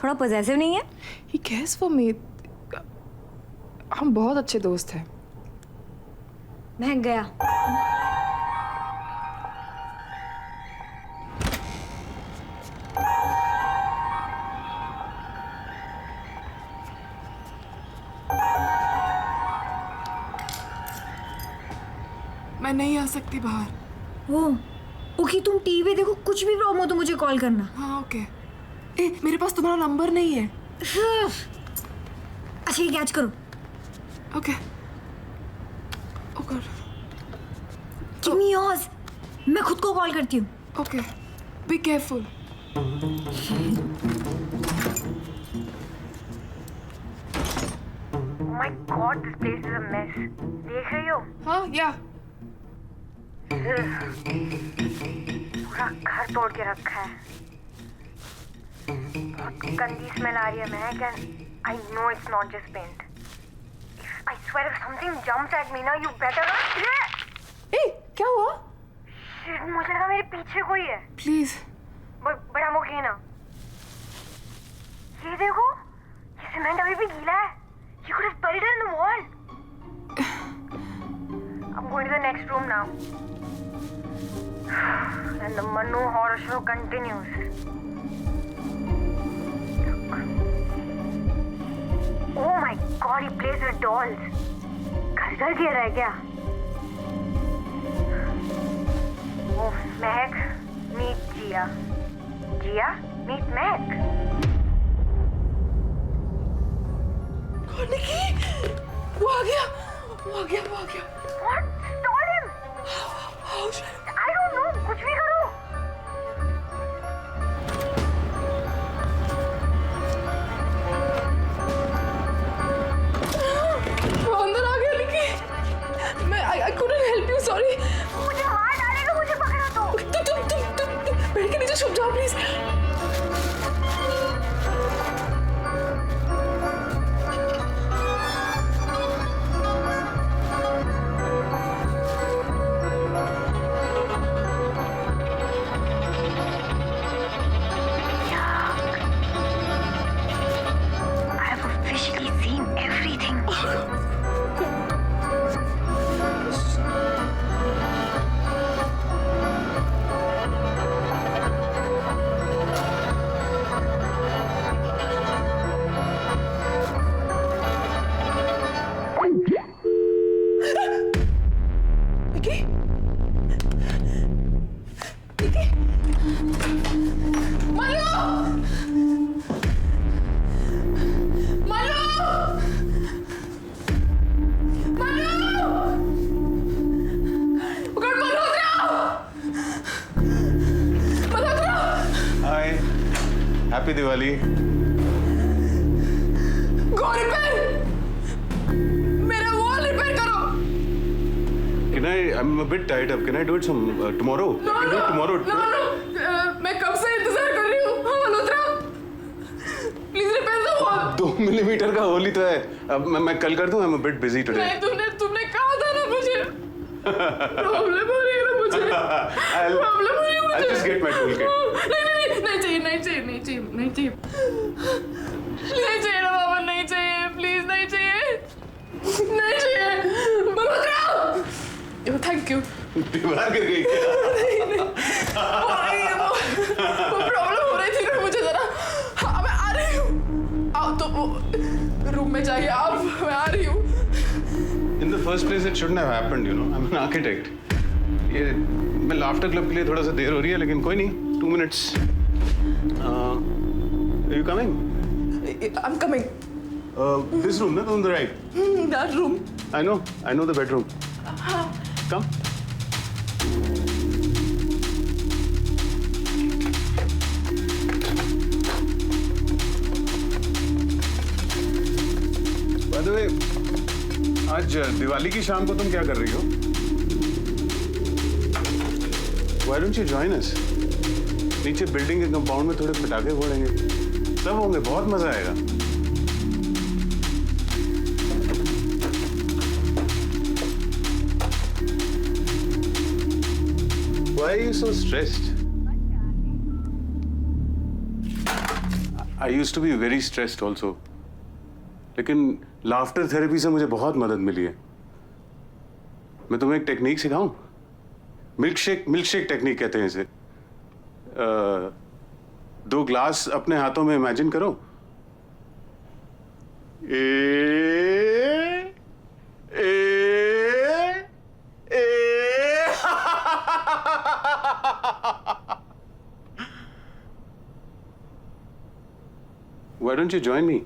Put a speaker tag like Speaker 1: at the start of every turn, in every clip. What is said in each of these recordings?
Speaker 1: थोड़ा पॉजेसिव नहीं है?
Speaker 2: He cares for me. हम बहुत अच्छे दोस्त हैं.
Speaker 1: महक गया.
Speaker 2: मैं नहीं आ सकती बाहर.
Speaker 1: ओके, तुम टीवी देखो, कुछ भी प्रॉब्लम हो तो मुझे कॉल करना.
Speaker 2: हाँ ओके. मेरे पास तुम्हारा नंबर नहीं है.
Speaker 1: अच्छा ये कैच करो.
Speaker 2: ओके. ओ गॉड.
Speaker 1: Give me yours. मैं खुद को कॉल करती हूँ.
Speaker 2: Okay. Be careful.
Speaker 3: My God, this place is a mess. देख रही हो?
Speaker 2: हाँ या.
Speaker 3: पूरा घर तोड़ के रखा है. बहुत गंदी स्मेल आ रही है महक and I know it's not just paint. I swear if something jumps at me now, you better not.
Speaker 2: क्या हुआ?
Speaker 3: Shit, मुझे लगा मेरे पीछे कोई है.
Speaker 2: Please.
Speaker 3: But I'm okay now. ये देखो, ये सीमेंट अभी भी गीला है. You could have buried it in the wall. I'm going to the next room now. And the Manu horror show continues. Oh my God, he plays with dolls. घर घेर रहा है क्या? Oh, Mehak, meet Jia. Jia, meet Mehak.
Speaker 2: निकी, वो आ गया.
Speaker 3: What? Stall him.
Speaker 2: How should
Speaker 3: I don't know. कुछ भी करो.
Speaker 2: वो अंदर आ गया निकी. I couldn't help you. Sorry.
Speaker 3: मुझे मार डालेगा. मुझे पकड़ा तो.
Speaker 2: तुम पेड़ के नीचे छुप जाओ please.
Speaker 4: Happy Diwali.
Speaker 2: Go repair. मेरा wall repair करो.
Speaker 4: I'm a bit tied up. Can I do it tomorrow?
Speaker 2: No.
Speaker 4: Tomorrow.
Speaker 2: No. मैं कब से इंतजार कर रही हूँ. हाँ Malhotra. Please repair the wall.
Speaker 4: 2 millimetre का होल ही तो है. अब मैं कल कर दूँ. I'm a bit busy today.
Speaker 2: नहीं तुमने कहा था ना मुझे. प्रॉब्लम हो रही है ना मुझे. प्रॉब्लम हो रही है मुझे.
Speaker 4: I'll just get my toolkit.
Speaker 2: नहीं चाहिए ना बाबा. नहीं चाहिए प्लीज. नहीं चाहिए मल्होत्रा. Thank you.
Speaker 4: दीवार गिर गई क्या?
Speaker 2: वो प्रॉब्लम हो रही थी ना मुझे जरा. हाँ मैं आ रही हूँ. आओ तो रूम में जाइए आप. मैं आ रही हूँ.
Speaker 4: In the first place, it shouldn't have happened. I'm an architect. ये मैं लाफ्टर क्लब के लिए थोड़ा सा देर हो रही है लेकिन कोई नहीं. 2 minutes. Are you coming?
Speaker 2: I'm coming.
Speaker 4: This room, on the right.
Speaker 2: That room.
Speaker 4: I know the bedroom. Come. By the way, आज दिवाली की शाम को तुम क्या कर रही हो? Why don't you join us? नीचे बिल्डिंग के कंपाउंड में थोड़े पटाखे फोड़ेंगे. सब होंगे. बहुत मजा आएगा. Why are you so stressed? I used to be very stressed also. लेकिन लाफ्टर थेरेपी से मुझे बहुत मदद मिली है. मैं तुम्हें एक टेक्निक सिखाऊं? मिल्कशेक टेक्निक कहते हैं इसे. 2 ग्लास अपने हाथों में इमेजिन करो. Why don't you join me?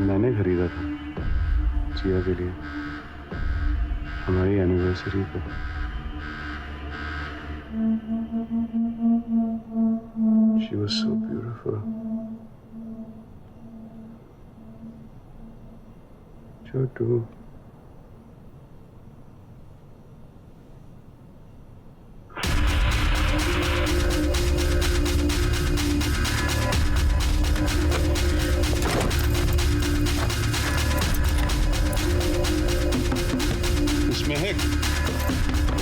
Speaker 4: मैंने खरीदा था जिया के लिए हमारी एनिवर्सरी पे. She was so beautiful. Chotu. Miss Mehak,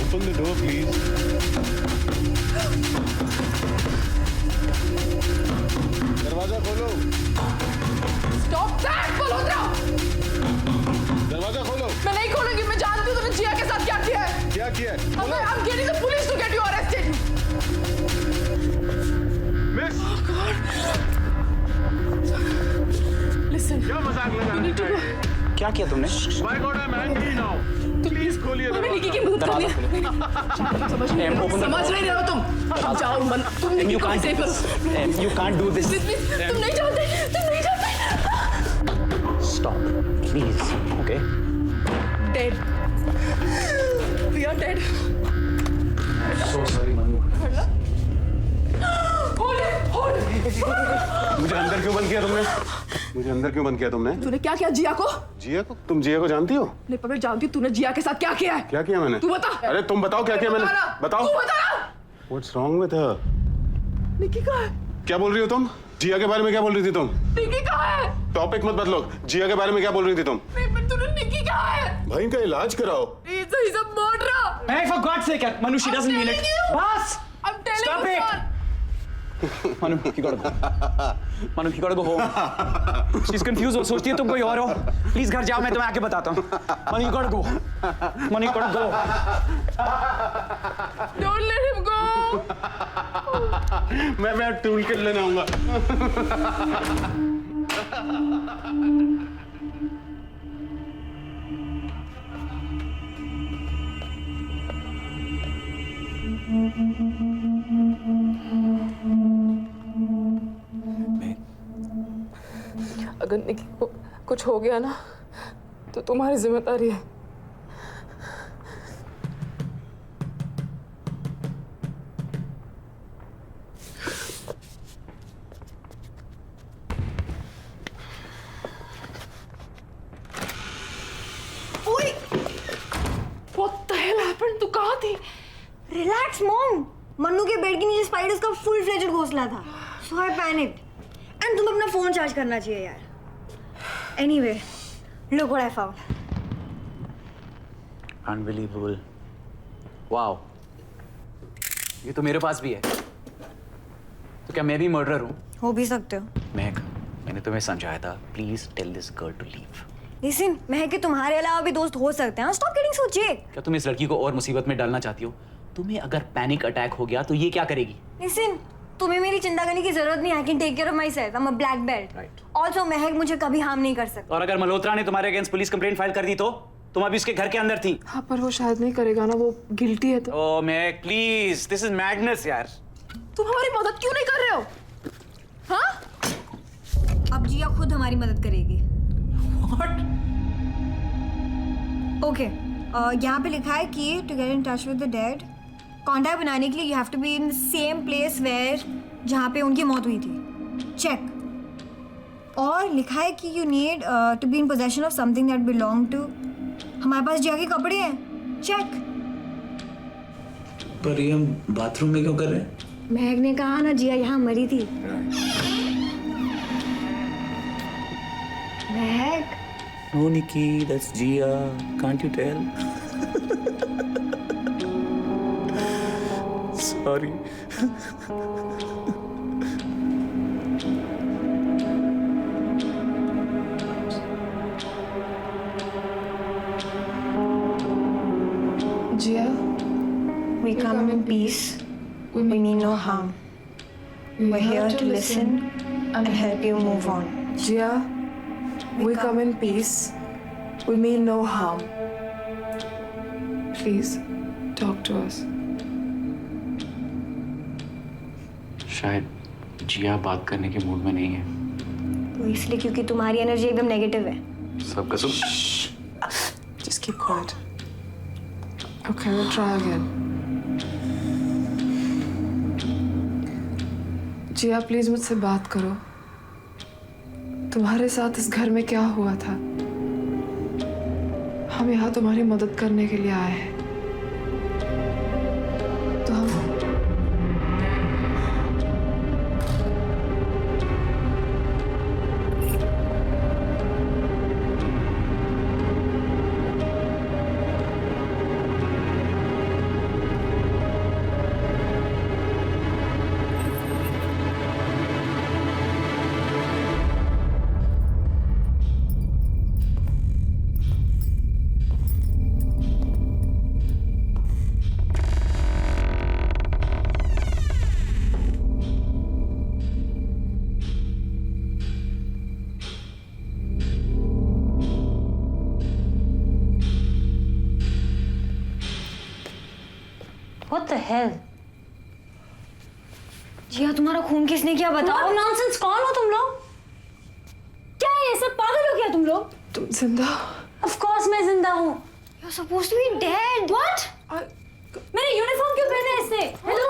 Speaker 4: open the door, please. दरवाजा खोलो.
Speaker 2: Stop that, Malhotra!
Speaker 4: दरवाजा खोलो.
Speaker 2: मैं नहीं खोलूंगी. मैं जानती हूँ तूने जिया के साथ क्या किया है.
Speaker 4: क्या किया है?
Speaker 2: I'm getting the police to get you arrested.
Speaker 4: Miss,
Speaker 2: Listen.
Speaker 4: क्या मजाक लगा
Speaker 2: You need to
Speaker 4: रहे
Speaker 2: go.
Speaker 4: हैं?
Speaker 5: क्या किया तुमने?
Speaker 4: My God, I'm angry now. Please खोलिए
Speaker 2: हमें निकी की
Speaker 4: दरवाजा.
Speaker 2: मदद करनी है. समझ नहीं रहे हो तुम. जाओ मन. तुम निकी को सेव करो.
Speaker 5: You can't do this.
Speaker 2: Please, तुम नहीं जानते. तुम नहीं जानते.
Speaker 5: Stop, please. Okay.
Speaker 2: Dead. We are dead.
Speaker 5: So sorry, Manu.
Speaker 2: Hold it. Hold it.
Speaker 4: मुझे अंदर क्यों बंद किया तुमने? मुझे अंदर क्यों बंद किया तुमने?
Speaker 2: तूने क्या किया जिया को?
Speaker 4: जिया को? तुम जिया को जानती हो?
Speaker 2: नहीं पर मैं जानती हूँ तूने जिया के साथ क्या किया है.
Speaker 4: क्या किया मैंने?
Speaker 2: तू बता.
Speaker 4: अरे तुम बताओ क्या किया मैंने? बताओ.
Speaker 2: तू बता ना.
Speaker 4: What's wrong with her?
Speaker 2: निकी कहाँ है?
Speaker 4: क्या बोल रही हो तुम? जिया के बारे में क्या बोल रही थी तुम?
Speaker 2: निकी कहाँ है?
Speaker 4: टॉपिक मत बदलो. जिया के बारे में क्या बोल रही थी तुम?
Speaker 2: नहीं पर तूने निकी कहाँ है?
Speaker 4: भाई का इलाज कराओ.
Speaker 2: He's a murderer.
Speaker 5: Hey, for God's sake, Manu, she doesn't mean it.
Speaker 2: telling you.
Speaker 5: Bas!
Speaker 2: I'm telling
Speaker 5: Stop
Speaker 2: you.
Speaker 5: it.
Speaker 2: son.
Speaker 5: Manu, you gotta go. Manu, you gotta go home. She's confused. वो सोचती है तुम कोई और हो. Please घर जाओ, मैं तुम्हें आके बताता हूँ. Manu, you gotta go. Manu, you gotta go.
Speaker 2: Don't let him go.
Speaker 4: मैं टूल किट लेने आऊंगा.
Speaker 2: अगर निकी को कुछ हो गया ना तो तुम्हारी जिम्मेदारी है.
Speaker 1: ओए,
Speaker 2: What the hell happened? तू कहाँ थी?
Speaker 1: Relax mom. मन्नू के बेड के नीचे स्पाइडर्स का फुल फ्लेजेड घोंसला था. सो आई पैनिक्ड. एंड तुम्हें अपना फोन चार्ज करना चाहिए यार. Anyway, look what I found.
Speaker 5: Unbelievable. Wow. ये तो मेरे पास भी है. तो क्या मैं भी मर्डरर हूँ?
Speaker 1: हो भी सकते हो.
Speaker 5: महक, मैंने तुम्हें समझाया था. Please tell this girl to leave.
Speaker 1: Listen, महक के तुम्हारे अलावा भी दोस्त हो सकते हैं. स्टॉप गेटिंग सो जेक.
Speaker 5: क्या तुम इस लड़की को और मुसीबत में डालना चाहती हो? तुम्हें अगर पैनिक अटैक हो गया तो ये क्या करेगी?
Speaker 1: लिसन, तुम्हें मेरी चिंता करने की जरूरत नहीं. I can take care of myself. I am a black belt.
Speaker 5: Right.
Speaker 1: Also Mahak मुझे कभी हार्म नहीं कर सकता.
Speaker 5: और अगर मल्होत्रा ने तुम्हारे अगेंस्ट पुलिस कंप्लेंट फाइल कर दी तो तुम अभी उसके घर के अंदर थी.
Speaker 2: हाँ पर वो शायद नहीं करेगा ना. वो गिल्टी है तो.
Speaker 5: ओह महक, प्लीज, दिस इज मैडनेस यार.
Speaker 2: तुम हमारी मदद क्यों नहीं कर रहे हो? हाँ?
Speaker 1: अब जिया खुद हमारी मदद करेगी.
Speaker 5: What?
Speaker 1: ओके, यहाँ पे लिखा है कि to get in touch with the dead, contact बनाने के लिए you have to be in the same place where जहाँ पे उनकी मौत हुई थी. चेक. और लिखा है कि you need to be in possession of something that belong to. हमारे पास जिया के कपड़े हैं, चेक।
Speaker 5: पर ये हम बाथरूम में क्यों कर रहे हैं?
Speaker 1: महक ने कहा ना जिया यहाँ मरी थी। महक,
Speaker 5: No, Nikki, that's Jia. Can't you tell? Sorry.
Speaker 2: Jiya,
Speaker 1: we come in peace, we mean no harm. We're here to listen and help you move on.
Speaker 2: Jiya, we come in peace. We mean no harm. Please, talk to us.
Speaker 5: शायद जिया बात करने के mood में नहीं है।
Speaker 1: वो इसलिए क्योंकि तुम्हारी एनर्जी एकदम नेगेटिव है।
Speaker 4: सब कसम।
Speaker 2: Just keep quiet. Okay, we'll try again. Jiya, please मुझसे बात करो। तुम्हारे साथ इस घर में क्या हुआ था? हम यहाँ तुम्हारी मदद करने के लिए आए हैं। तो हम
Speaker 6: What the hell?
Speaker 1: जिया, तुम्हारा खून किसने किया बताओ।
Speaker 6: What nonsense? कौन हो तुम लोग? क्या है ये सब? पागल हो क्या तुम लोग?
Speaker 2: तुम जिंदा?
Speaker 6: Of course मैं जिंदा हूँ।
Speaker 1: You're supposed to be dead.
Speaker 6: What? मेरे यूनिफॉर्म क्यों पहने इसने? Hello?